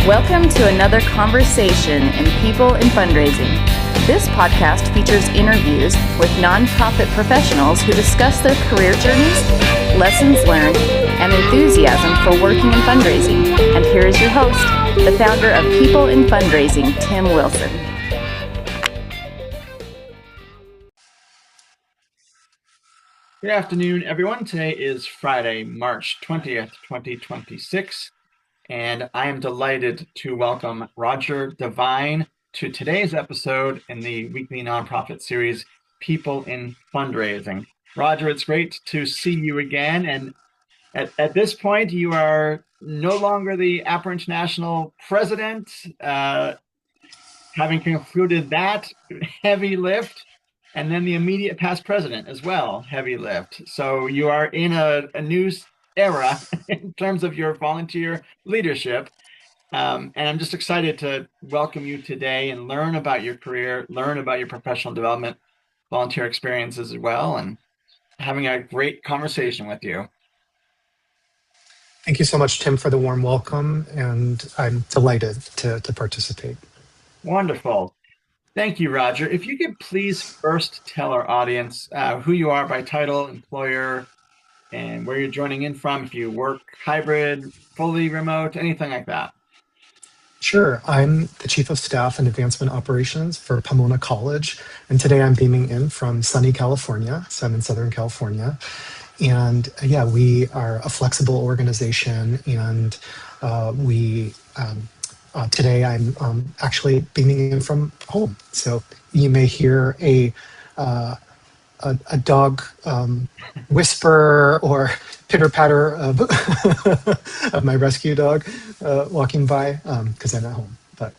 Welcome to another conversation in People in Fundraising. This podcast features interviews with nonprofit professionals who discuss their career journeys, lessons learned, and enthusiasm for working in fundraising. And here is your host, the founder of People in Fundraising, Tim Wilson. Good afternoon, everyone. Today is Friday, March 20th, 2026. And I am delighted to welcome Rodger Devine to today's episode in the weekly nonprofit series, People in Fundraising. Rodger, it's great to see you again. And at this point, you are no longer the Apra International president, having concluded that heavy lift, and then the immediate past president as well, heavy lift. So you are in a new era in terms of your volunteer leadership. And I'm just excited to welcome you today and learn about your career, learn about your professional development, volunteer experiences as well, and having a great conversation with you. Thank you so much, Tim, for the warm welcome, and I'm delighted to participate. Wonderful. Thank you, Rodger. If you could please first tell our audience who you are by title, employer, and where you're joining in from, if you work hybrid, fully remote, anything like that. Sure. I'm the Chief of Staff and Advancement Operations for Pomona College, and today I'm beaming in from sunny California, so I'm in Southern California. And we are a flexible organization, and today I'm actually beaming in from home. So you may hear a dog whisper or pitter patter of my rescue dog walking by because I'm at home. But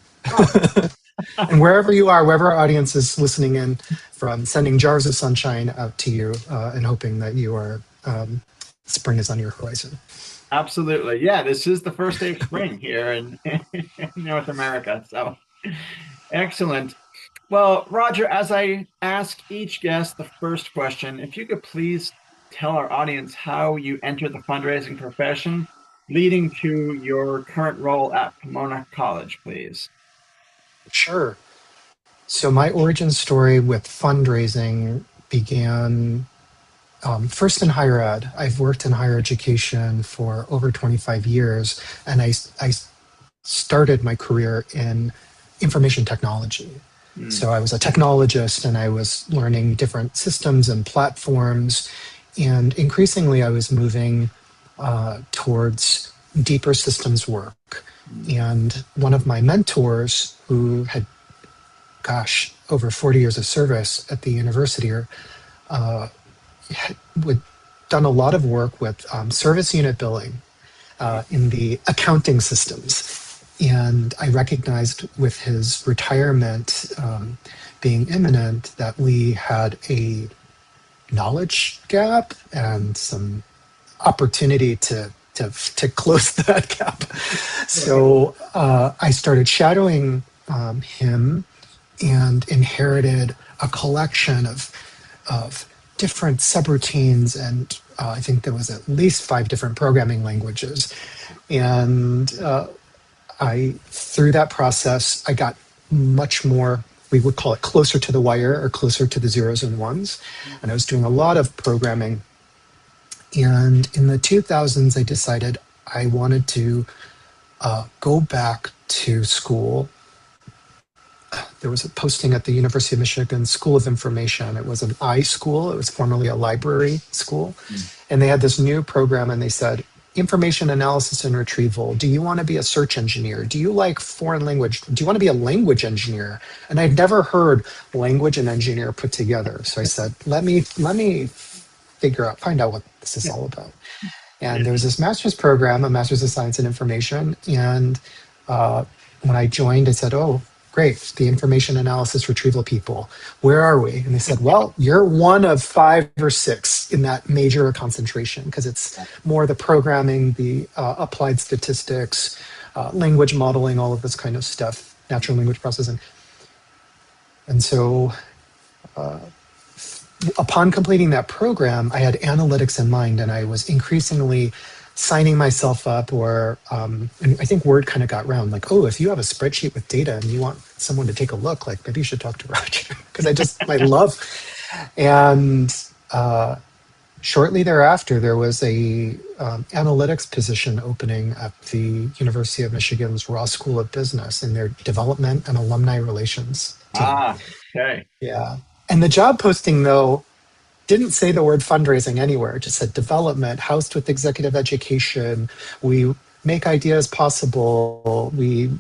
and wherever you are, wherever our audience is listening in from, sending jars of sunshine out to you and hoping that you are spring is on your horizon. Absolutely. Yeah, this is the first day of spring here in North America. So excellent. Well, Rodger, as I ask each guest the first question, if you could please tell our audience how you entered the fundraising profession, leading to your current role at Pomona College, please. Sure. So my origin story with fundraising began first in higher ed. I've worked in higher education for over 25 years, and I started my career in information technology. So I was a technologist, and I was learning different systems and platforms, and increasingly I was moving towards deeper systems work. And one of my mentors, who had, over 40 years of service at the university, had done a lot of work with service unit billing in the accounting systems. And I recognized with his retirement being imminent that we had a knowledge gap and some opportunity to close that gap. So I started shadowing him and inherited a collection of different subroutines, and I think there was at least 5 different programming languages. And through that process, I got much more, we would call it closer to the wire or closer to the zeros and ones. And I was doing a lot of programming. And in the 2000s, I decided I wanted to go back to school. There was a posting at the University of Michigan School of Information. It was an I-school. It was formerly a library school. And they had this new program, and they said, information analysis and retrieval. Do you want to be a search engineer? Do you like foreign language? Do you want to be a language engineer? And I'd never heard language and engineer put together. So I said, let me find out what this is all about. And there was this master's program, a master's of science in information. And when I joined, I said, oh, great, the information analysis retrieval people. Where are we? And they said, well, you're one of 5 or 6 in that major concentration, because it's more the programming, the applied statistics, language modeling, all of this kind of stuff, natural language processing. And so upon completing that program, I had analytics in mind, and I was increasingly signing myself up, or and I think word kind of got around, like, oh, if you have a spreadsheet with data and you want someone to take a look, like maybe you should talk to Rodger, because my love. And shortly thereafter, there was a analytics position opening at the University of Michigan's Ross School of Business in their development and alumni relations team. Okay. Yeah. And the job posting, though, didn't say the word fundraising anywhere. It just said development, housed with executive education. We make ideas possible. We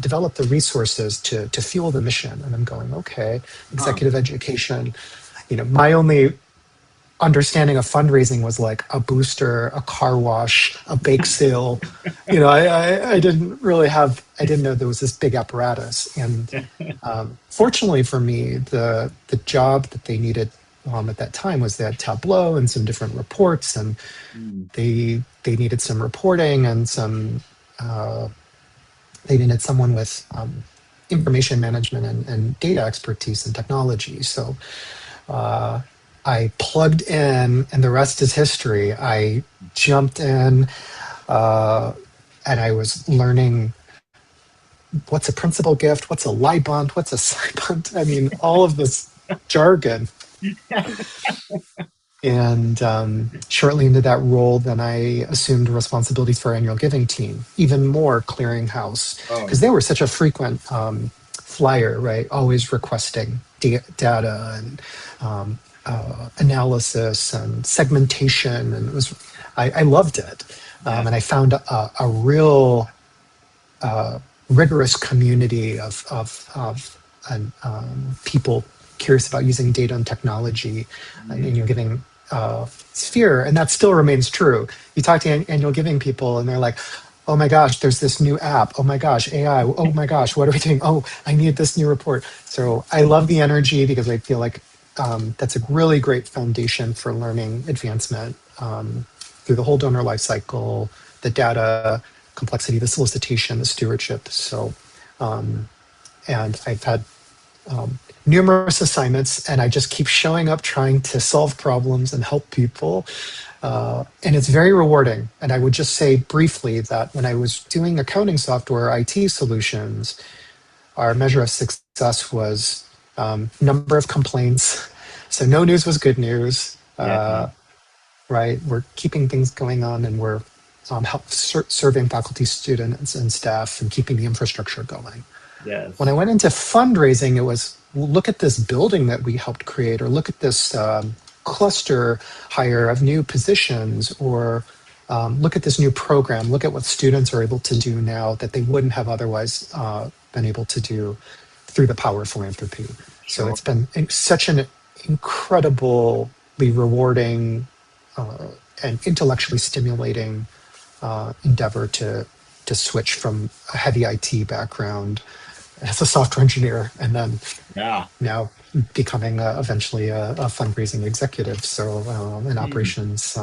develop the resources to fuel the mission. And I'm going, okay, executive education. My only understanding of fundraising was like a booster, a car wash, a bake sale. I didn't know there was this big apparatus. And fortunately for me, the job that they needed at that time was they had Tableau and some different reports, and they needed some reporting and they needed someone with information management and data expertise and technology. So I plugged in, and the rest is history. I jumped in, and I was learning what's a principal gift, what's a Leibund, what's a Seibund. I mean, all of this jargon. And shortly into that role, then I assumed responsibilities for our annual giving team, even more clearinghouse, because they were such a frequent flyer, right? Always requesting data and analysis and segmentation, and I loved it, and I found a real rigorous community of people curious about using data and technology in your giving sphere, and that still remains true. You talk to annual giving people, and they're like, "Oh my gosh, there's this new app. Oh my gosh, AI. Oh my gosh, what are we doing? Oh, I need this new report." So I love the energy, because I feel like that's a really great foundation for learning advancement through the whole donor life cycle, the data complexity, the solicitation, the stewardship. So, and I've had numerous assignments, and I just keep showing up trying to solve problems and help people. And it's very rewarding. And I would just say briefly that when I was doing accounting software, IT solutions, our measure of success was number of complaints. So no news was good news, right? We're keeping things going on, and we're serving faculty, students, and staff, and keeping the infrastructure going. Yes. When I went into fundraising, it was, well, look at this building that we helped create, or look at this cluster hire of new positions, or look at this new program, look at what students are able to do now that they wouldn't have otherwise been able to do through the power of philanthropy. So it's been such an incredibly rewarding and intellectually stimulating endeavor to switch from a heavy IT background as a software engineer, and then now becoming eventually a fundraising executive, so an operations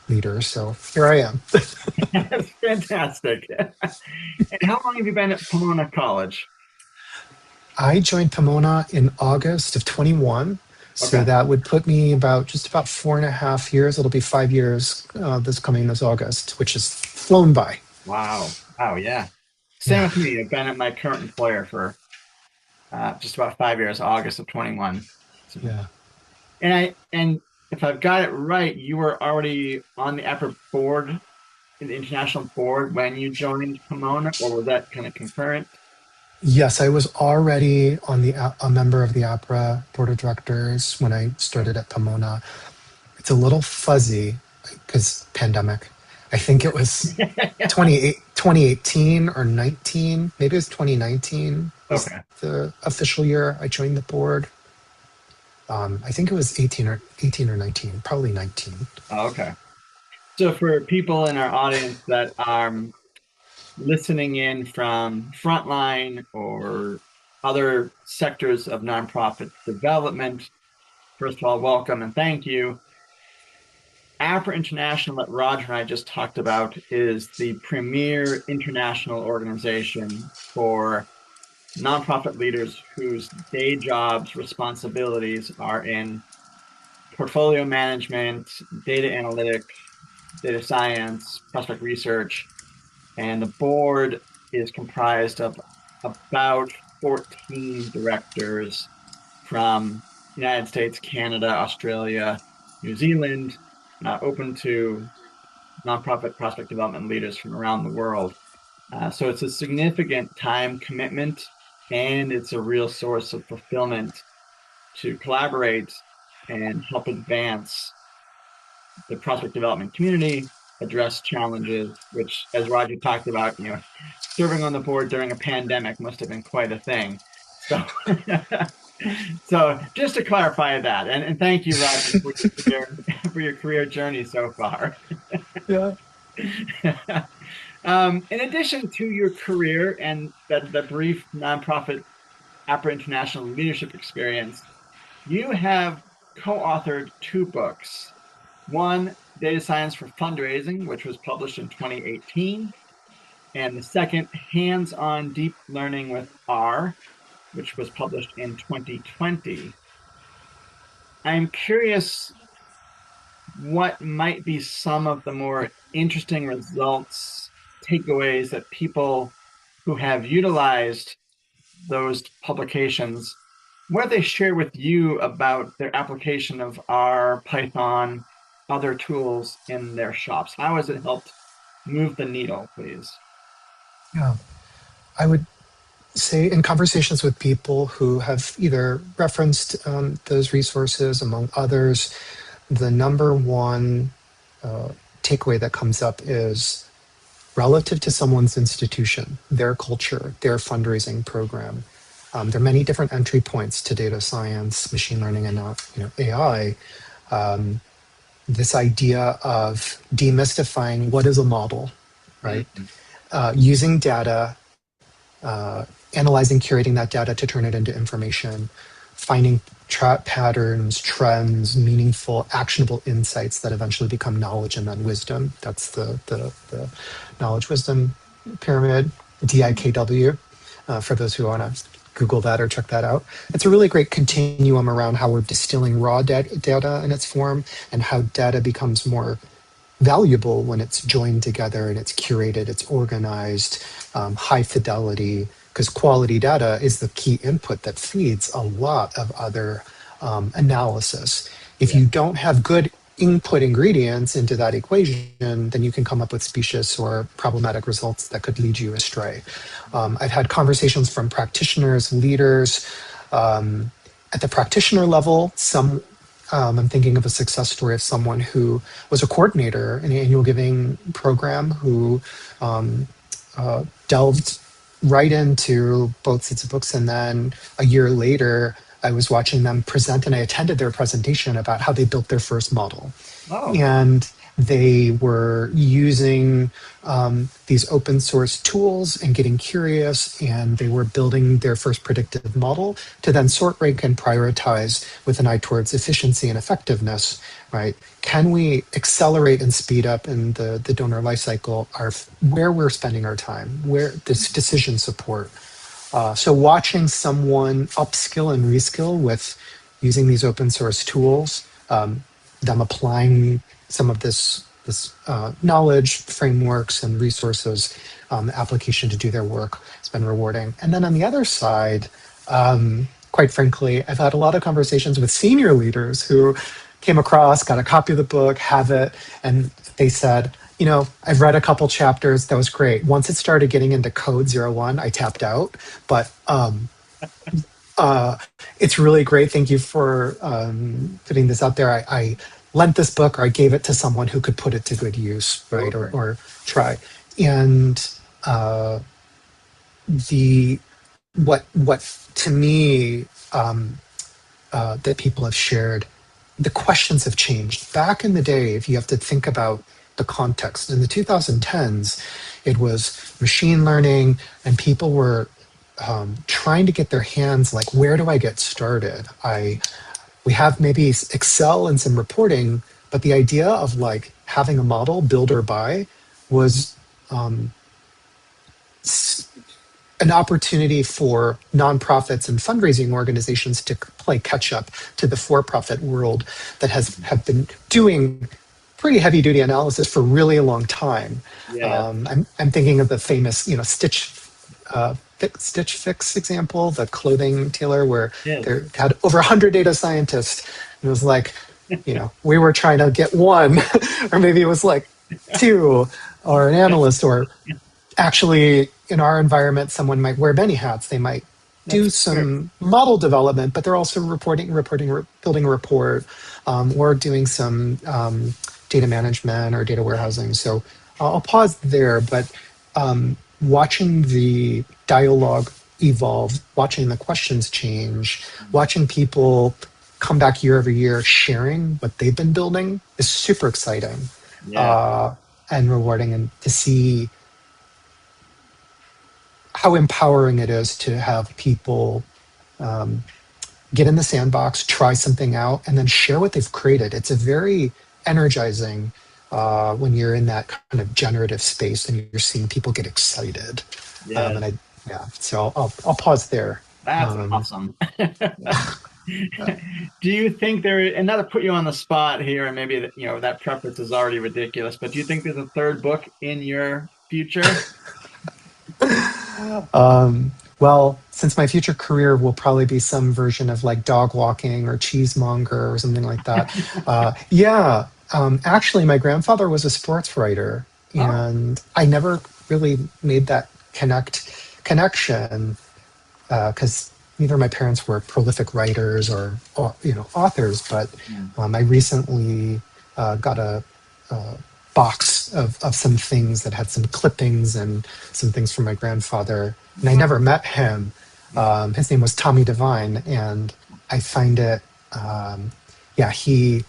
leader. So here I am. That's fantastic. And how long have you been at Pomona College? I joined Pomona in August of 21. So that would put me just about 4.5 years. It'll be 5 years this August, which has flown by. Wow. Yeah. Same with me. I've been at my current employer for just about 5 years, August of 21. So, yeah. And if I've got it right, you were already on the Apra board, the international board, when you joined Pomona, or was that kind of concurrent? Yes, I was already on a member of the Apra board of directors when I started at Pomona. It's a little fuzzy because pandemic. I think it was 2018 or 19. Maybe it was 2019 was the official year I joined the board. I think it was 18 or 19, probably 19. Oh, okay. So for people in our audience that are listening in from frontline or other sectors of nonprofit development, first of all, welcome and thank you. Apra International, that Rodger and I just talked about, is the premier international organization for nonprofit leaders whose day jobs, responsibilities are in portfolio management, data analytics, data science, prospect research, and the board is comprised of about 14 directors from United States, Canada, Australia, New Zealand, open to nonprofit prospect development leaders from around the world. So it's a significant time commitment, and it's a real source of fulfillment to collaborate and help advance the prospect development community, address challenges, which, as Rodger talked about, serving on the board during a pandemic must have been quite a thing. So, so just to clarify that, and thank you, Rodger, for your career journey so far. Yeah. In addition to your career and that brief nonprofit Apra International leadership experience, you have co-authored 2 books. One, Data Science for Fundraising, which was published in 2018, and the second, Hands-on Deep Learning with R, which was published in 2020. I'm curious what might be some of the more interesting results, takeaways that people who have utilized those publications, what they share with you about their application of R, Python, other tools in their shops. How has it helped move the needle, please? Yeah. I would say in conversations with people who have either referenced those resources, among others, the number one takeaway that comes up is relative to someone's institution, their culture, their fundraising program. There are many different entry points to data science, machine learning, and now AI. This idea of demystifying what is a model, right? Using data, analyzing, curating that data to turn it into information, finding patterns, trends, meaningful, actionable insights that eventually become knowledge and then wisdom. That's the knowledge wisdom pyramid, DIKW, for those who want to Google that or check that out. It's a really great continuum around how we're distilling raw data in its form and how data becomes more valuable when it's joined together and it's curated, it's organized, high fidelity, because quality data is the key input that feeds a lot of other analysis. If you don't have good input ingredients into that equation, then you can come up with specious or problematic results that could lead you astray. I've had conversations from practitioners, leaders. At the practitioner level, I'm thinking of a success story of someone who was a coordinator in an annual giving program who delved right into both sets of books. And then a year later, I was watching them present and I attended their presentation about how they built their first model. Oh. And they were using these open source tools and getting curious, and they were building their first predictive model to then sort, rank, and prioritize with an eye towards efficiency and effectiveness, right? Can we accelerate and speed up in the donor lifecycle where we're spending our time, where this decision support? So watching someone upskill and reskill with using these open source tools, them applying some of this knowledge, frameworks, and resources, application to do their work has been rewarding. And then on the other side, quite frankly, I've had a lot of conversations with senior leaders who came across, got a copy of the book, have it, and they said, I've read a couple chapters, that was great. Once it started getting into code 01, I tapped out, but it's really great. Thank you for putting this out there. I lent this book, or I gave it to someone who could put it to good use, right? Or try. And what to me that people have shared, the questions have changed. Back in the day, if you have to think about the context, in the 2010s, it was machine learning, and people were trying to get their hands like, where do I get started? We have maybe Excel and some reporting, but the idea of like having a model, build or buy, was an opportunity for nonprofits and fundraising organizations to play catch up to the for-profit world that have been doing pretty heavy duty analysis for really a long time. Yeah. I'm thinking of the famous, Stitch Fix example, the clothing tailor, where Yes. they had over 100 data scientists. And it was like, we were trying to get one, or maybe it was like two, or an analyst, or actually in our environment, someone might wear many hats. They might do That's true. some model development, but they're also building a report, or doing some data management or data warehousing. So I'll pause there, but watching the dialogue evolve, watching the questions change, watching people come back year over year sharing what they've been building is super exciting, Yeah. and rewarding, and to see how empowering it is to have people get in the sandbox, try something out, and then share what they've created. It's a very energizing when you're in that kind of generative space and you're seeing people get excited. Yeah. So I'll pause there. That's awesome. Do you think and not to put you on the spot here, and maybe that preface is already ridiculous, but do you think there's a third book in your future? Well, since my future career will probably be some version of like dog walking or cheesemonger or something like that. Actually, my grandfather was a sports writer, and I never really made that connection because neither of my parents were prolific writers or authors. But I recently got a box of some things that had some clippings and some things from my grandfather, and I never met him. His name was Tommy Devine, and I find it. He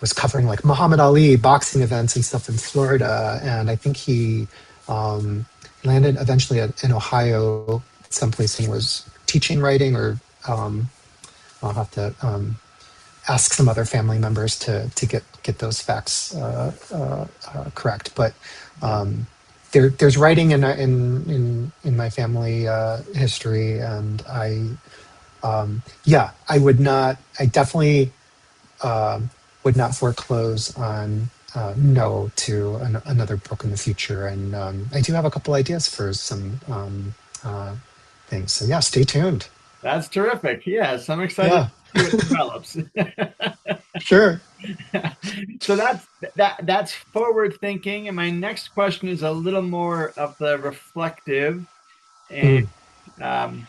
was covering like Muhammad Ali boxing events and stuff in Florida, and I think he landed eventually in Ohio, someplace, and was teaching writing, or I'll have to ask some other family members to get those facts correct. But there's writing in my family history, and I definitely would not foreclose on no to another book in the future, and I do have a couple ideas for some things. So yeah, stay tuned. That's terrific. Yes, I'm excited to see what develops. Sure. So that's forward thinking, and my next question is a little more of the reflective, and again,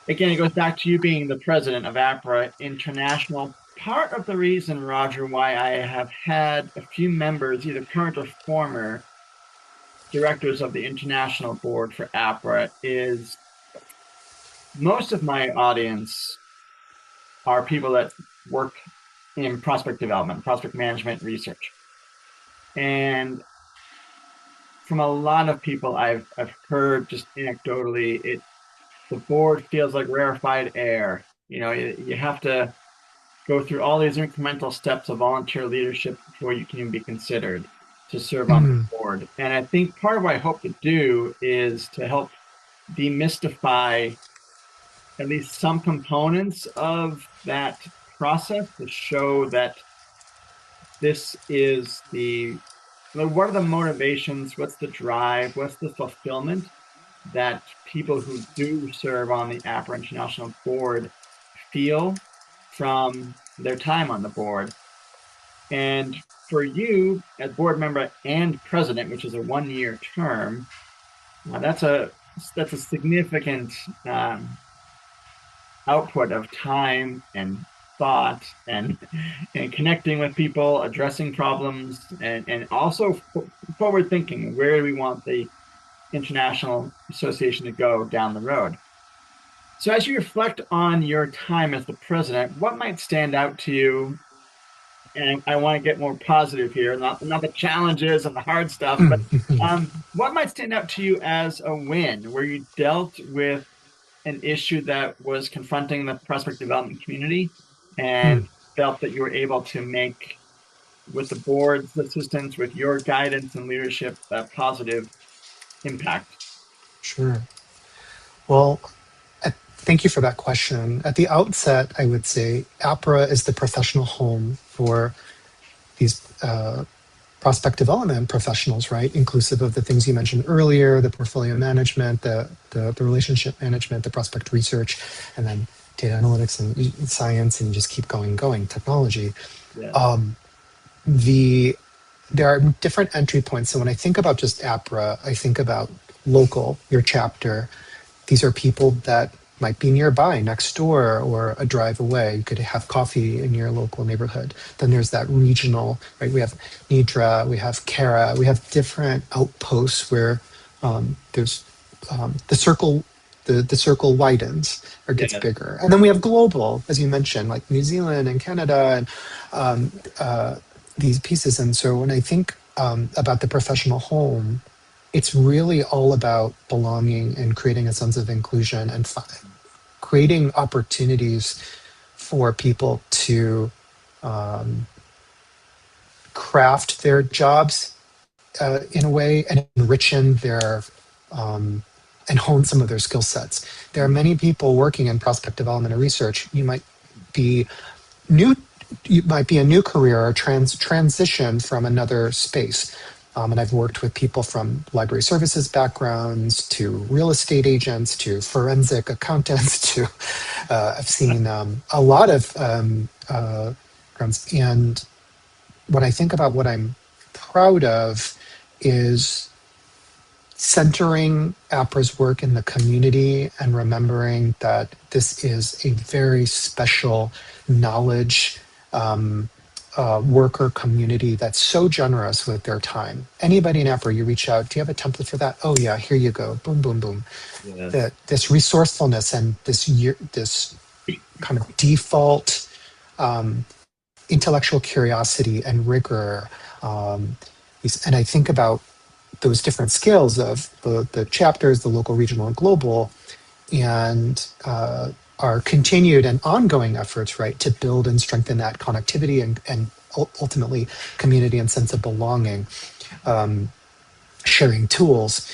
it goes back to you being the president of Apra International. Part of the reason, Rodger, why I have had a few members, either current or former directors of the international board for Apra, is most of my audience are people that work in prospect development, prospect management, research. And from a lot of people I've heard just anecdotally, the board feels like rarefied air. You have to go through all these incremental steps of volunteer leadership before you can even be considered to serve on the board. And I think part of what I hope to do is to help demystify at least some components of that process, to show that this is what are the motivations, what's the drive, what's the fulfillment that people who do serve on the Apra International board feel from their time on the board. And for you as board member and president, which is a 1-year term, that's a significant output of time and thought and connecting with people, addressing problems, and also forward thinking. Where do we want the International Association to go down the road? So as you reflect on your time as the president, what might stand out to you? And I want to get more positive here, not the challenges and the hard stuff, but what might stand out to you as a win, where you dealt with an issue that was confronting the prospect development community and felt that you were able to make, with the board's assistance, with your guidance and leadership, a positive impact? Sure. Well, thank you for that question. At the outset, I would say APRA is the professional home for these prospect development professionals, right? Inclusive of the things you mentioned earlier, the portfolio management, the relationship management, the prospect research, and then data analytics and science, and you just keep going, technology. Yeah. There are different entry points. So when I think about just APRA, I think about local, your chapter. These are people that might be nearby, next door, or a drive away. You could have coffee in your local neighborhood. Then there's that regional, right? We have Nidra, we have Kara, we have different outposts where there's the circle. The circle widens or gets bigger, and then we have global, as you mentioned, like New Zealand and Canada, and these pieces. And so when I think about the professional home, it's really all about belonging and creating a sense of inclusion and creating opportunities for people to craft their jobs in a way and enrichen their and hone some of their skill sets. There are many people working in prospect development and research. You might be new. You might be a new career or transition from another space. And I've worked with people from library services backgrounds to real estate agents to forensic accountants to I've seen a lot of backgrounds. And when I think about what I'm proud of is centering APRA's work in the community and remembering that this is a very special knowledge worker community that's so generous with their time. Anybody in APRA, you reach out, do you have a template for that? Oh yeah, here you go. Boom, boom, boom. Yes. This resourcefulness and this kind of default intellectual curiosity and rigor. And I think about those different scales of the chapters, the local, regional, and global, and our continued and ongoing efforts, right, to build and strengthen that connectivity and ultimately community and sense of belonging, sharing tools.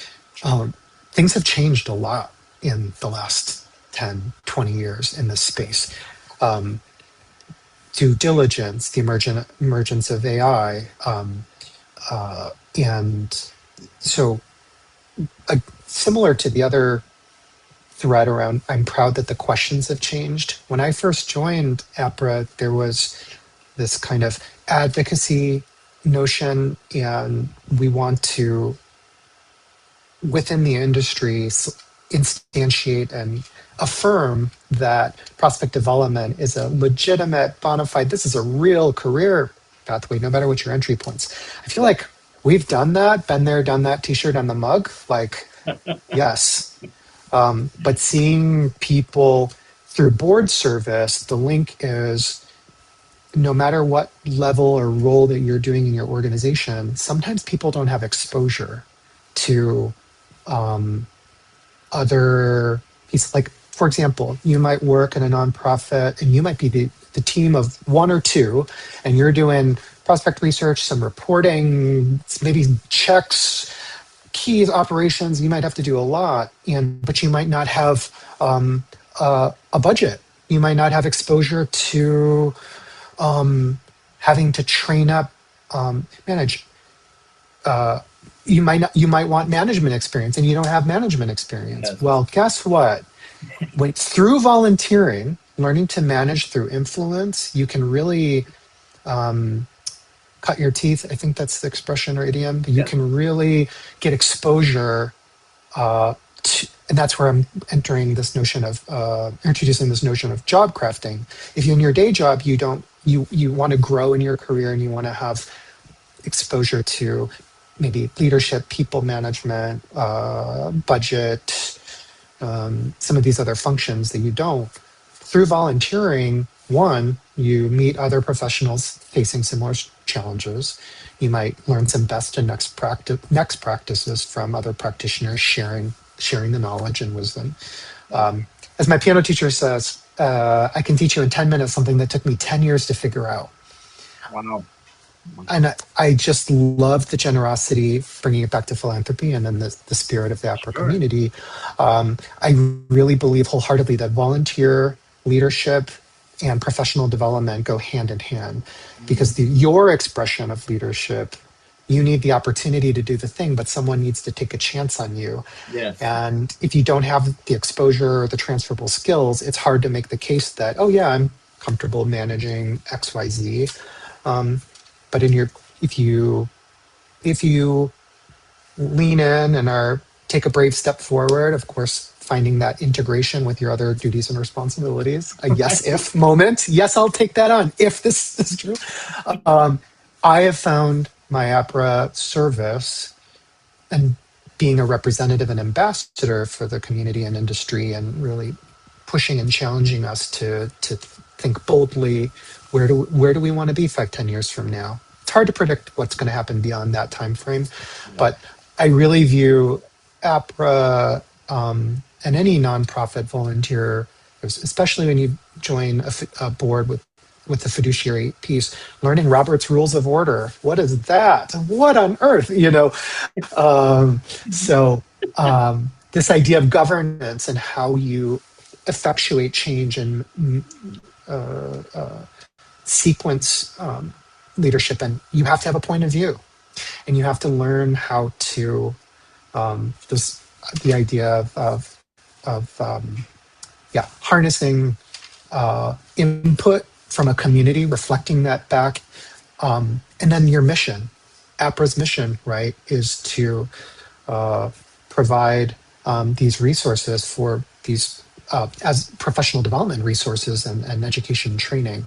Things have changed a lot in the last 10, 20 years in this space. Due diligence, the emergence of AI, and so similar to the other thread around, I'm proud that the questions have changed. When I first joined APRA, there was this kind of advocacy notion, and we want to, within the industry, instantiate and affirm that prospect development is a legitimate, bona fide, this is a real career pathway, no matter what your entry points. I feel like we've done that, been there, done that, t-shirt on the mug, like, yes. But seeing people through board service, the link is no matter what level or role that you're doing in your organization, sometimes people don't have exposure to other pieces. Like, for example, you might work in a nonprofit and you might be the team of one or two, and you're doing prospect research, some reporting, maybe checks, keys, operations. You might have to do a lot, but you might not have a budget. You might not have exposure to having to train up, manage. You might want management experience, and you don't have management experience. Yes. Well, guess what? Through volunteering, learning to manage through influence, you can really cut your teeth. I think that's the expression or idiom. You can really get exposure to, and that's where I'm entering this notion of introducing this notion of job crafting. If in your day job you want to grow in your career and you want to have exposure to maybe leadership, people management, budget, some of these other functions that you don't. Through volunteering, one, you meet other professionals facing similar challenges. You might learn some best and next practices from other practitioners sharing the knowledge and wisdom. As my piano teacher says, I can teach you in 10 minutes something that took me 10 years to figure out. Wow. And I just love the generosity, bringing it back to philanthropy and then the spirit of the Apra Sure. community. I really believe wholeheartedly that volunteer leadership and professional development go hand in hand, because your expression of leadership, you need the opportunity to do the thing, but someone needs to take a chance on you. Yes. And if you don't have the exposure or the transferable skills, it's hard to make the case that, oh yeah, I'm comfortable managing XYZ. But if you lean in and take a brave step forward, of course, finding that integration with your other duties and responsibilities, a yes if moment. Yes, I'll take that on if this is true. I have found my APRA service and being a representative and ambassador for the community and industry, and really pushing and challenging us to think boldly, where do we want to be 5-10 years from now. It's hard to predict what's going to happen beyond that time frame, but I really view APRA and any nonprofit volunteer, especially when you join a board with the fiduciary piece, learning Robert's Rules of Order. What is that? What on earth? So this idea of governance and how you effectuate change and sequence leadership, and you have to have a point of view, and you have to learn how to the idea of harnessing input from a community, reflecting that back, and then your mission. APRA's mission, right, is to provide these resources for these as professional development resources and education and training.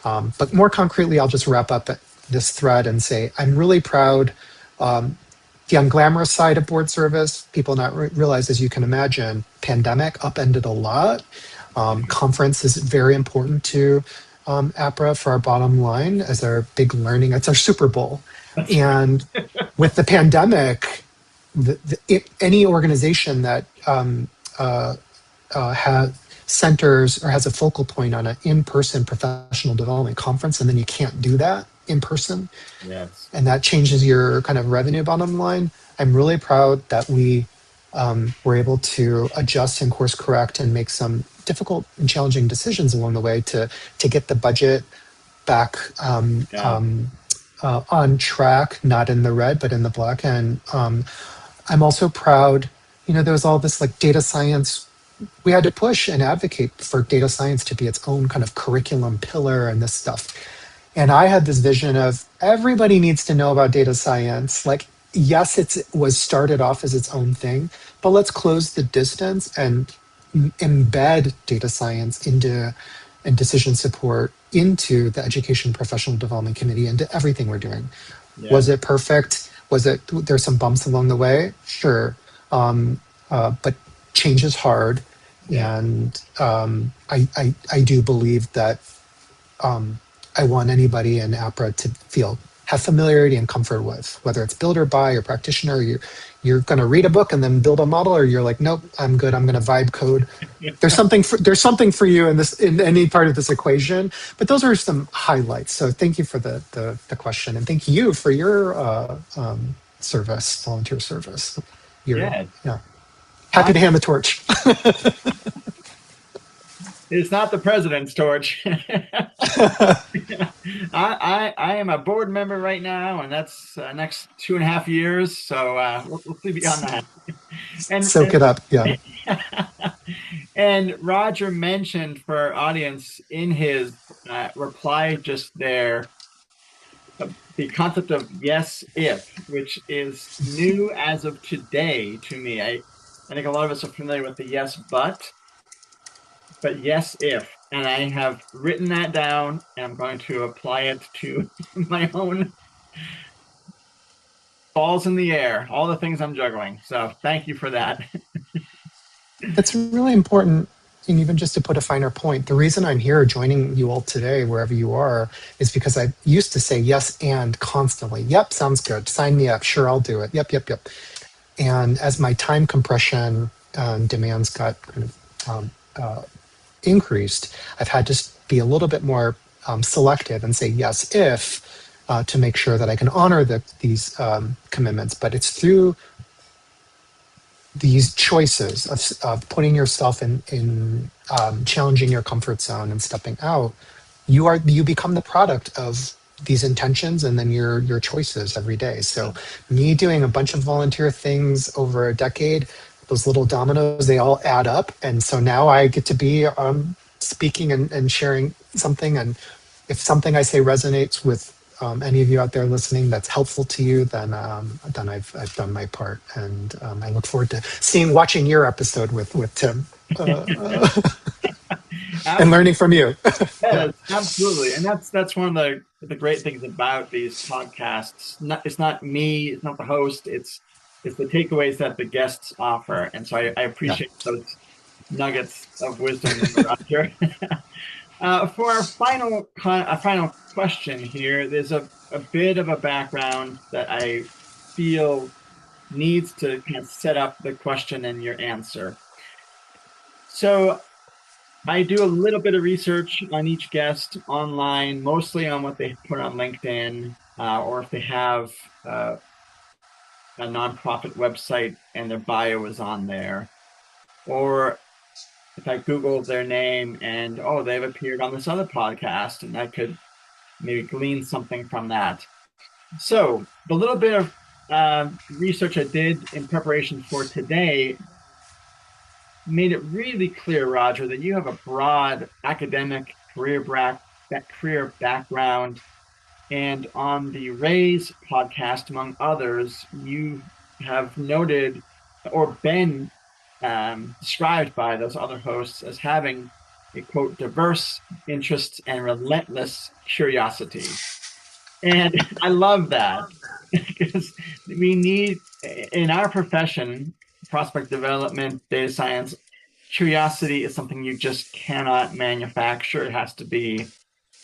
But more concretely, I'll just wrap up this thread and say I'm really proud. The unglamorous side of board service, people not realize, as you can imagine, pandemic upended a lot. Conference is very important to APRA for our bottom line as our big learning. It's our Super Bowl. And with the pandemic, any organization that has centers or has a focal point on an in-person professional development conference, and then you can't do that in person, Yes. and that changes your kind of revenue bottom line. I'm really proud that we were able to adjust and course correct and make some difficult and challenging decisions along the way to get the budget back on track, not in the red, but in the black. And I'm also proud, there was all this like data science. We had to push and advocate for data science to be its own kind of curriculum pillar and this stuff. And I had this vision of everybody needs to know about data science. Like, yes, it was started off as its own thing, but let's close the distance and embed data science into and decision support into the education professional development committee, into everything we're doing. Yeah. Was it perfect? There's some bumps along the way? Sure. But change is hard. Yeah. And I do believe that I want anybody in APRA to have familiarity and comfort with, whether it's build or buy or practitioner. You're going to read a book and then build a model, or you're like, nope, I'm good. I'm going to vibe code. There's something for you in any part of this equation. But those are some highlights. So thank you for the question, and thank you for your volunteer service. Happy to hand the torch. It's not the president's torch. I am a board member right now, and that's next 2.5 years. So we'll see beyond that. Soak it up, yeah. And Rodger mentioned for our audience in his reply just there the concept of yes if, which is new as of today to me. I think a lot of us are familiar with the yes but yes if. And I have written that down, and I'm going to apply it to my own balls in the air, all the things I'm juggling. So thank you for that. That's really important. And even just to put a finer point, the reason I'm here joining you all today, wherever you are, is because I used to say yes and constantly. Yep, sounds good. Sign me up. Sure, I'll do it. Yep. And as my time compression demands got kind of increased, I've had to be a little bit more selective and say yes if to make sure that I can honor these commitments. But it's through these choices of putting yourself in challenging your comfort zone and stepping out. You become the product of these intentions and then your choices every day. So me doing a bunch of volunteer things over a decade, those little dominoes, they all add up. And so now I get to be speaking and sharing something. And if something I say resonates with any of you out there listening that's helpful to you, then I've done my part. And I look forward to watching your episode with Tim. And learning from you. Yes, absolutely. And that's one of the great things about these podcasts. It's not me, it's not the host, it's the takeaways that the guests offer. And so I appreciate those nuggets of wisdom, Rodger. For our final question here, there's a bit of a background that I feel needs to kind of set up the question and your answer. So I do a little bit of research on each guest online, mostly on what they put on LinkedIn, or if they have a nonprofit website and their bio is on there, or if I Google their name and, they've appeared on this other podcast, and I could maybe glean something from that. So the little bit of research I did in preparation for today made it really clear, Rodger, that you have a broad academic career background. And on the Raise podcast, among others, you have noted or been described by those other hosts as having a, quote, diverse interests and relentless curiosity. And I love that because we need, in our profession, prospect development, data science, curiosity is something you just cannot manufacture. It has to be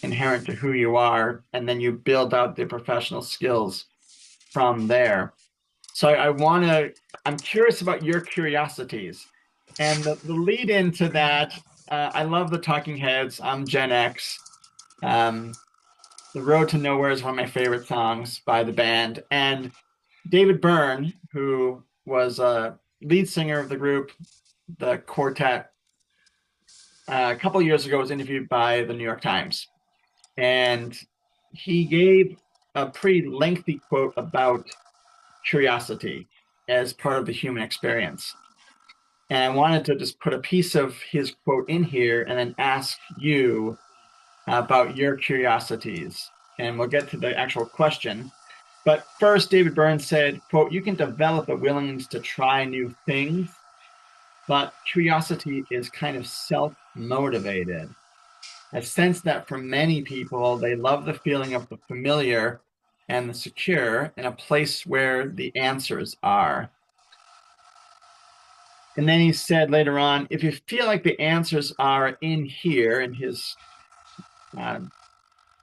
inherent to who you are, and then you build out the professional skills from there. So I'm curious about your curiosities. And the lead into that, I love the Talking Heads. I'm Gen X. The Road to Nowhere is one of my favorite songs by the band. And David Byrne, who was a lead singer of the group, the Quartet, a couple of years ago was interviewed by the New York Times. And he gave a pretty lengthy quote about curiosity as part of the human experience. And I wanted to just put a piece of his quote in here and then ask you about your curiosities. And we'll get to the actual question. But first, David Byrne said, quote, "You can develop a willingness to try new things, but curiosity is kind of self-motivated. I sense that for many people, they love the feeling of the familiar and the secure in a place where the answers are." And then he said later on, if you feel like the answers are in here, in his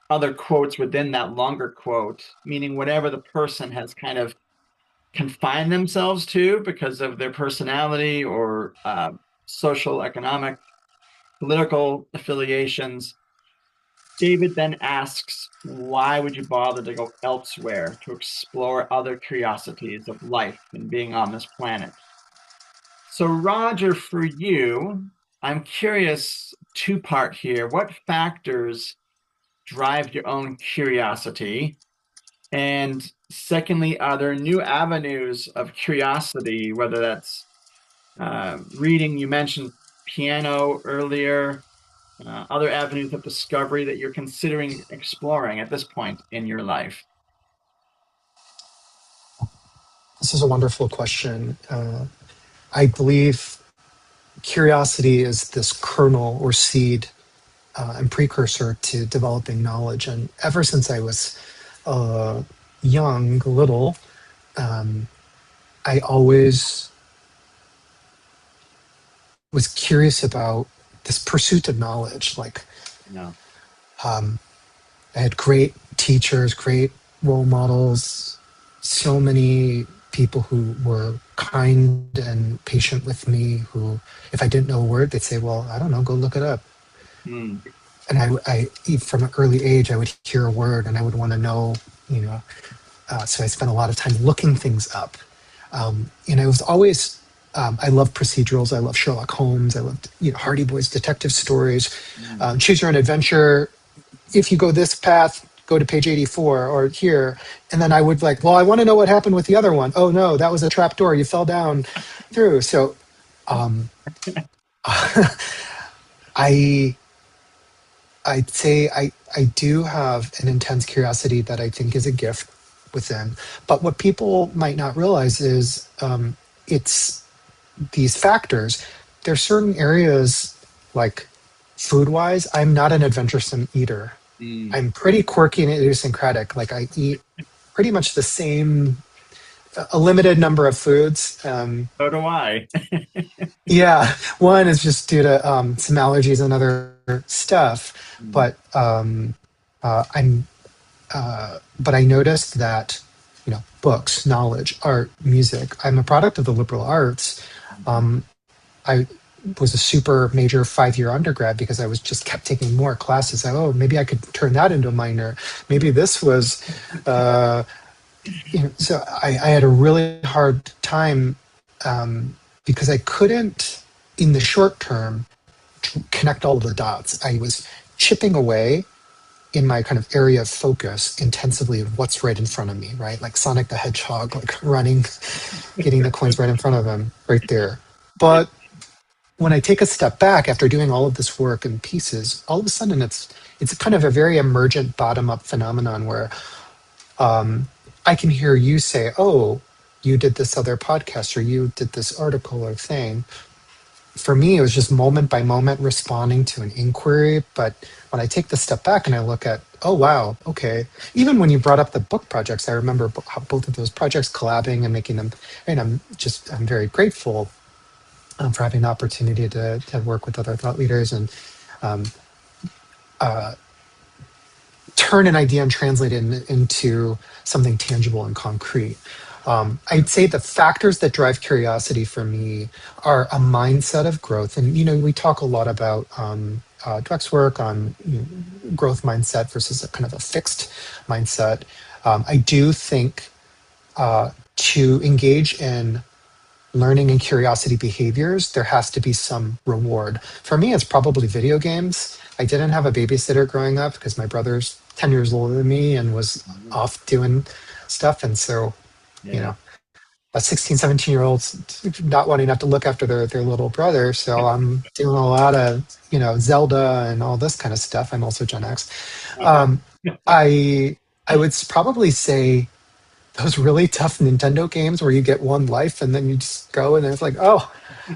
other quotes within that longer quote, meaning whatever the person has kind of confined themselves to because of their personality or social, economic, political affiliations, David then asks, why would you bother to go elsewhere to explore other curiosities of life and being on this planet? So Rodger, for you, I'm curious, two-part here. What factors drive your own curiosity? And secondly, are there new avenues of curiosity, whether that's reading, you mentioned piano earlier, other avenues of discovery that you're considering exploring at this point in your life? This is a wonderful question. I believe curiosity is this kernel or seed and precursor to developing knowledge. And ever since I was little, I always was curious about this pursuit of knowledge. Like, I had great teachers, great role models, so many people who were kind and patient with me, who, if I didn't know a word, they'd say, well, I don't know, go look it up. and from an early age, I would hear a word and I would want to know, you know. So I spent a lot of time looking things up. And it was always, I love procedurals. I love Sherlock Holmes. I loved, Hardy Boys detective stories. Choose your own adventure. If you go this path, go to page 84 or here. And then I would well, I want to know what happened with the other one. Oh no, that was a trap door. You fell down through. So um, I, I'd say I do have an intense curiosity that I think is a gift within. But what people might not realize is it's these factors. There's certain areas like food wise, I'm not an adventuresome eater. I'm pretty quirky and idiosyncratic. Like I eat pretty much the same, a limited number of foods. So do I. Yeah, one is just due to some allergies and other stuff. But but I noticed that books, knowledge, art, music. I'm a product of the liberal arts. I was a super major 5-year undergrad because I was just kept taking more classes. Oh, maybe I could turn that into a minor. Maybe this was. So I had a really hard time because I couldn't, in the short term, connect all of the dots. I was chipping away in my kind of area of focus intensively of what's right in front of me, right? Like Sonic the Hedgehog, like running, getting the coins right in front of him, right there. But when I take a step back after doing all of this work in pieces, all of a sudden it's kind of a very emergent bottom-up phenomenon where I can hear you say, oh, you did this other podcast or you did this article or thing. For me, it was just moment by moment responding to an inquiry. But when I take the step back and I look at, oh, wow, okay. Even when you brought up the book projects, I remember how both of those projects collabing and making them, and I'm very grateful for having the opportunity to work with other thought leaders and turn an idea and translate it into something tangible and concrete. I'd say the factors that drive curiosity for me are a mindset of growth. And, we talk a lot about Dweck's work on growth mindset versus a kind of a fixed mindset. I do think to engage in learning and curiosity behaviors, there has to be some reward. For me, it's probably video games. I didn't have a babysitter growing up because my brother's 10 years older than me and was off doing stuff. And so, a 16, 17-year-old not wanting to have to look after their little brother. So I'm doing a lot of, Zelda and all this kind of stuff. I'm also Gen X. I would probably say those really tough Nintendo games where you get one life and then you just go and it's like, oh,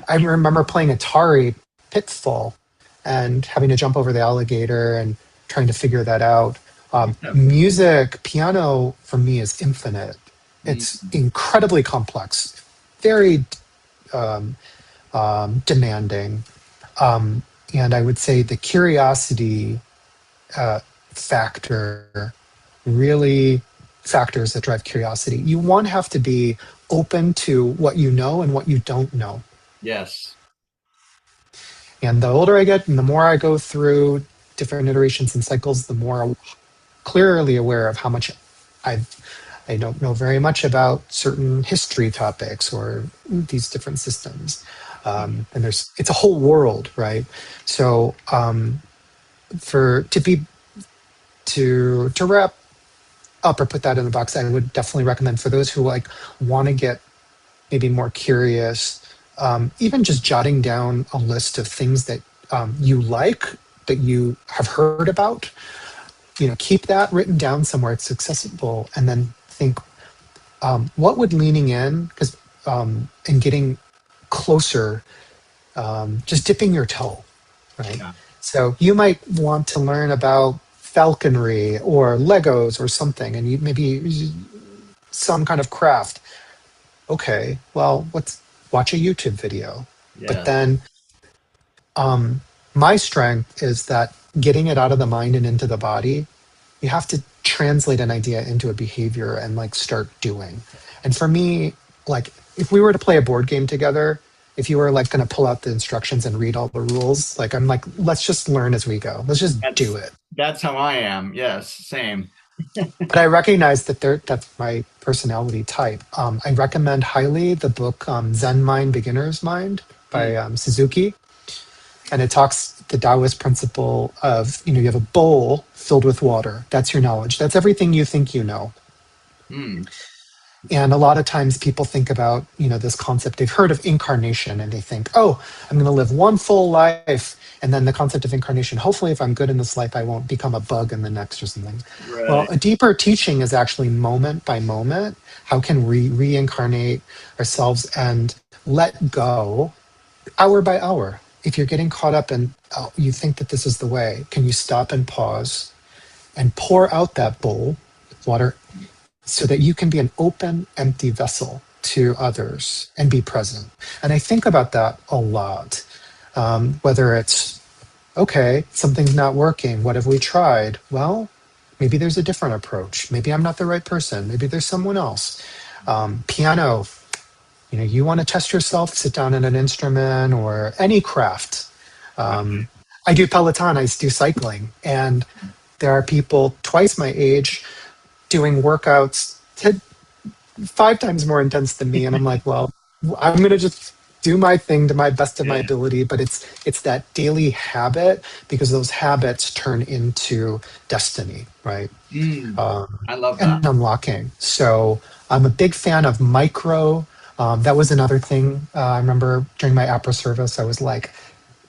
I remember playing Atari Pitfall and having to jump over the alligator and trying to figure that out. Music, piano for me is infinite. It's incredibly complex, very demanding. And I would say the curiosity factor really factors that drive curiosity. You one have to be open to what you know and what you don't know. Yes. And the older I get and the more I go through different iterations and cycles, the more clearly aware of how much I don't know very much about certain history topics or these different systems. And it's a whole world, right? So to wrap up or put that in the box, I would definitely recommend for those who want to get maybe more curious, even just jotting down a list of things that you like, that you have heard about, keep that written down somewhere it's accessible, and then think, what would leaning in, because and getting closer, just dipping your toe, right? Yeah. So you might want to learn about falconry or Legos or something, and you maybe some kind of craft. Okay, well, let's watch a YouTube video. Yeah. But then my strength is that getting it out of the mind and into the body, you have to translate an idea into a behavior and start doing. And for me, if we were to play a board game together, if you were like going to pull out the instructions and read all the rules, like I'm like, let's just learn as we go. Let's just do it. That's how I am. Yes, same. But I recognize that that's my personality type. I recommend highly the book Zen Mind, Beginner's Mind by Suzuki. And it talks the Taoist principle of, you have a bowl filled with water. That's your knowledge. That's everything you think you know. Mm. And a lot of times people think about, this concept, they've heard of incarnation and they think, oh, I'm going to live one full life. And then the concept of incarnation, hopefully if I'm good in this life, I won't become a bug in the next or something. Right. Well, a deeper teaching is actually moment by moment. How can we reincarnate ourselves and let go hour by hour? If you're getting caught up and you think that this is the way, can you stop and pause and pour out that bowl with water so that you can be an open, empty vessel to others and be present? And I think about that a lot. Whether it's, okay, something's not working. What have we tried? Well, maybe there's a different approach. Maybe I'm not the right person. Maybe there's someone else. Piano, you want to test yourself, sit down at an instrument or any craft. I do Peloton, I do cycling, and there are people twice my age doing workouts 5 times more intense than me. And I'm like, well, I'm going to just do my thing to my best of my ability. But it's that daily habit, because those habits turn into destiny, right? I love that. And unlocking. So I'm a big fan of micro. That was another thing. I remember during my Apra service, I was like,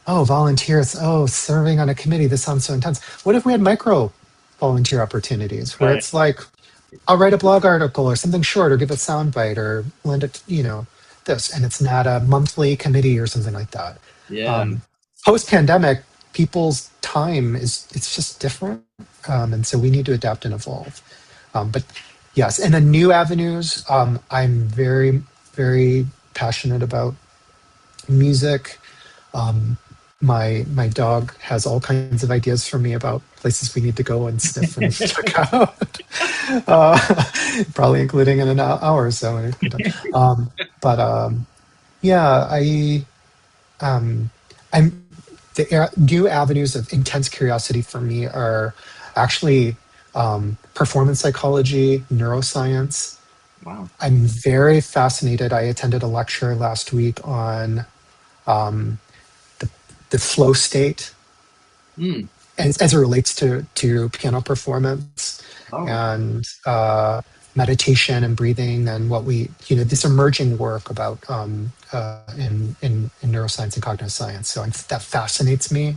oh, volunteers. Oh, serving on a committee. This sounds so intense. What if we had micro volunteer opportunities where it's like, I'll write a blog article or something short or give a soundbite or lend it, this. And it's not a monthly committee or something like that. Yeah. Post-pandemic, people's time it's just different. And so we need to adapt and evolve. But yes, and then new avenues. I'm very, very passionate about music. My dog has all kinds of ideas for me about places we need to go and sniff and check out. Probably including in an hour or so. Yeah, new avenues of intense curiosity for me are actually performance psychology, neuroscience. Wow. I'm very fascinated. I attended a lecture last week on the flow state as it relates to piano performance and meditation and breathing and what this emerging work about in neuroscience and cognitive science. So that fascinates me.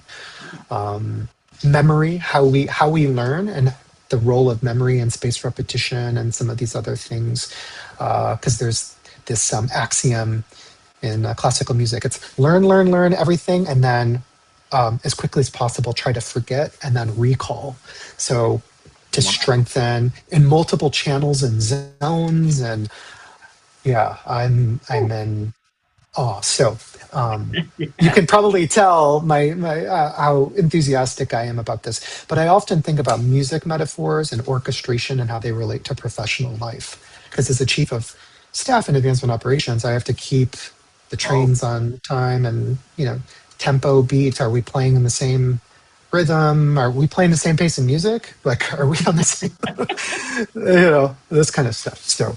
Memory, how we learn, and the role of memory and spaced repetition and some of these other things, because there's this axiom in classical music. It's learn everything, and then as quickly as possible try to forget and then recall. So to strengthen in multiple channels and zones, and I'm in awe. So you can probably tell my how enthusiastic I am about this. But I often think about music metaphors and orchestration and how they relate to professional life. Because as a chief of staff in advancement operations, I have to keep the trains on time and tempo, beats. Are we playing in the same rhythm? Are we playing the same pace in music? Like, are we on the same this kind of stuff. So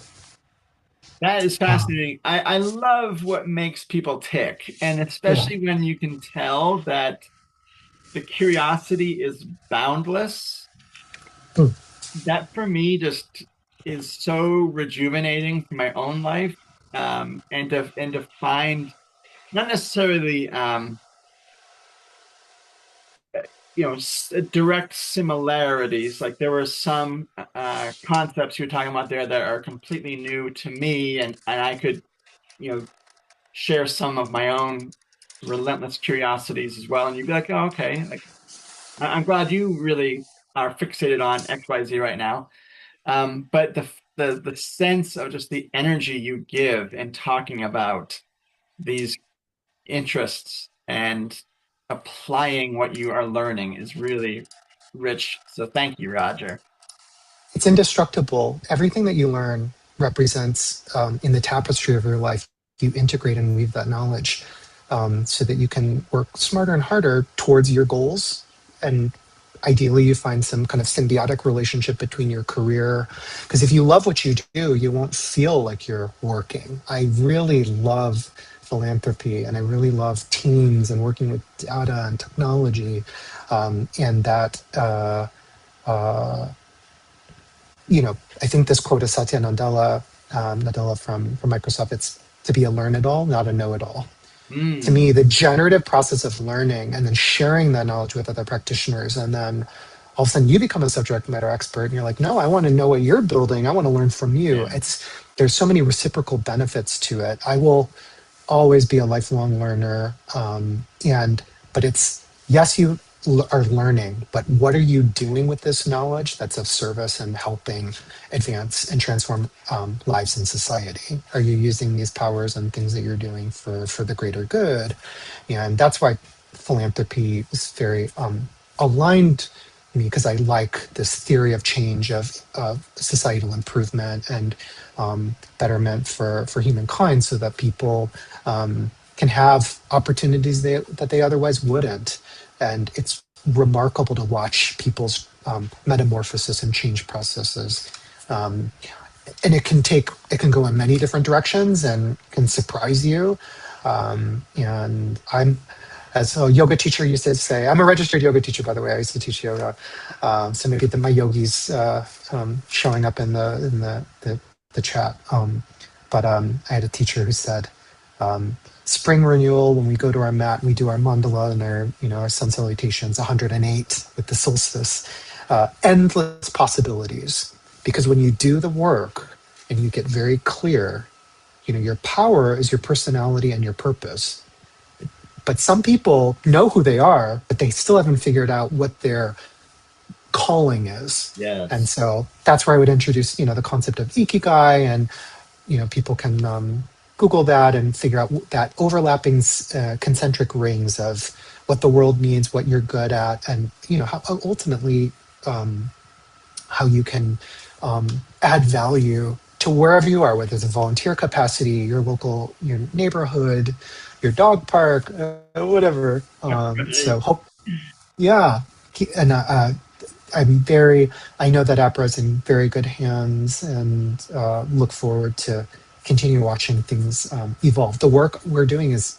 that is fascinating. I love what makes people tick, and especially when you can tell that the curiosity is boundless. That for me just is so rejuvenating for my own life, and to find not necessarily direct similarities. Like there were some concepts you're talking about there that are completely new to me, and I could share some of my own relentless curiosities as well, and you'd be like, oh, okay, like I'm glad you really are fixated on XYZ right now. But the sense of just the energy you give in talking about these interests and applying what you are learning is really rich. So thank you, Rodger. It's indestructible. Everything that you learn represents in the tapestry of your life you integrate and weave that knowledge so that you can work smarter and harder towards your goals. And ideally, you find some kind of symbiotic relationship between your career. Because if you love what you do, you won't feel like you're working. I really love philanthropy, and I really love teams and working with data and technology. And that, I think this quote is Satya Nadella from Microsoft. It's to be a learn-it-all, not a know-it-all. To me, the generative process of learning and then sharing that knowledge with other practitioners, and then all of a sudden you become a subject matter expert, and you're like, no, I want to know what you're building. I want to learn from you. Yeah. There's so many reciprocal benefits to it. I will always be a lifelong learner, but it's yes, you are learning, but what are you doing with this knowledge that's of service and helping advance and transform lives in society? Are you using these powers and things that you're doing for the greater good? And that's why philanthropy is very aligned to me, because I like this theory of change, of societal improvement and betterment for humankind, so that people can have opportunities that they otherwise wouldn't. And it's remarkable to watch people's metamorphosis and change processes. And it can go in many different directions and can surprise you. And I'm, as a yoga teacher used to say, I'm a registered yoga teacher, by the way. I used to teach yoga. So maybe my yogis showing up in the chat. But I had a teacher who said, spring renewal, when we go to our mat and we do our mandala and our sun salutations, 108 with the solstice, endless possibilities. Because when you do the work and you get very clear, your power is your personality and your purpose. But some people know who they are, but they still haven't figured out what their calling is. Yes. And so that's where I would introduce, the concept of ikigai, and people can Google that and figure out that overlapping concentric rings of what the world needs, what you're good at, and how ultimately how you can add value to wherever you are, whether it's a volunteer capacity, your neighborhood, your dog park, whatever. Yeah, and I know that Apra is in very good hands, and look forward to continue watching things evolve. The work we're doing is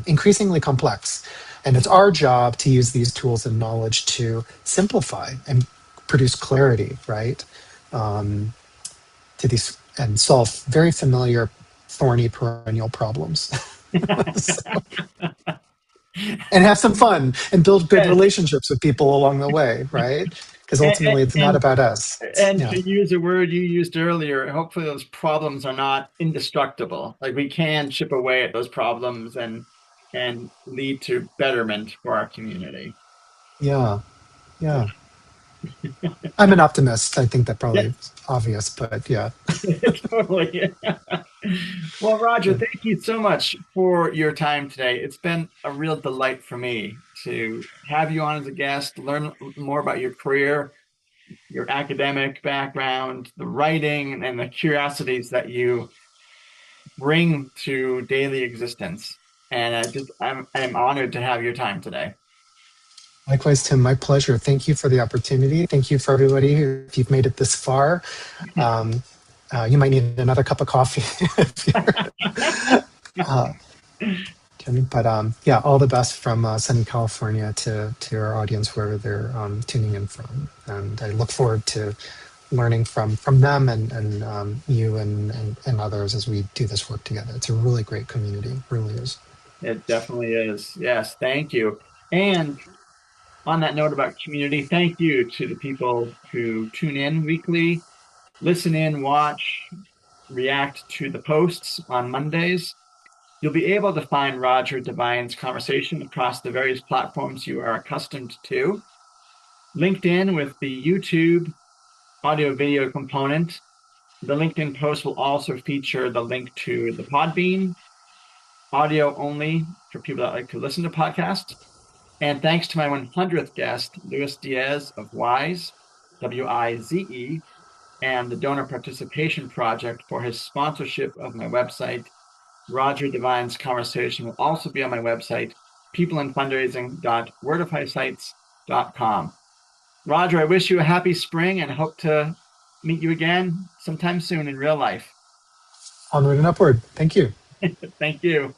increasingly complex, and it's our job to use these tools and knowledge to simplify and produce clarity, right? To these, and solve very familiar, thorny, perennial problems. And have some fun and build good relationships with people along the way, right? Because ultimately it's not about us. To use a word you used earlier, hopefully those problems are not indestructible. Like, we can chip away at those problems and lead to betterment for our community. Yeah. I'm an optimist. I think that probably is obvious, but yeah. Totally. Well, Rodger, thank you so much for your time today. It's been a real delight for me to have you on as a guest, learn more about your career, your academic background, the writing, and the curiosities that you bring to daily existence. And I'm honored to have your time today. Likewise, Tim, my pleasure. Thank you for the opportunity. Thank you for everybody if you've made it this far. You might need another cup of coffee. But all the best from sunny California to our audience, wherever they're tuning in from. And I look forward to learning from them and you and others as we do this work together. It's a really great community. It really is. It definitely is. Yes, thank you. And on that note about community, thank you to the people who tune in weekly, listen in, watch, react to the posts on Mondays. You'll be able to find Rodger Devine's conversation across the various platforms you are accustomed to. LinkedIn with the YouTube audio video component. The LinkedIn post will also feature the link to the Podbean, audio only for people that like to listen to podcasts. And thanks to my 100th guest, Luis Diaz of WISE, WIZE, and the Donor Participation Project for his sponsorship of my website, Rodger Devine's conversation will also be on my website, peopleandfundraising.wordifysites.com. Rodger, I wish you a happy spring and hope to meet you again sometime soon in real life. Onward and upward. Thank you. Thank you.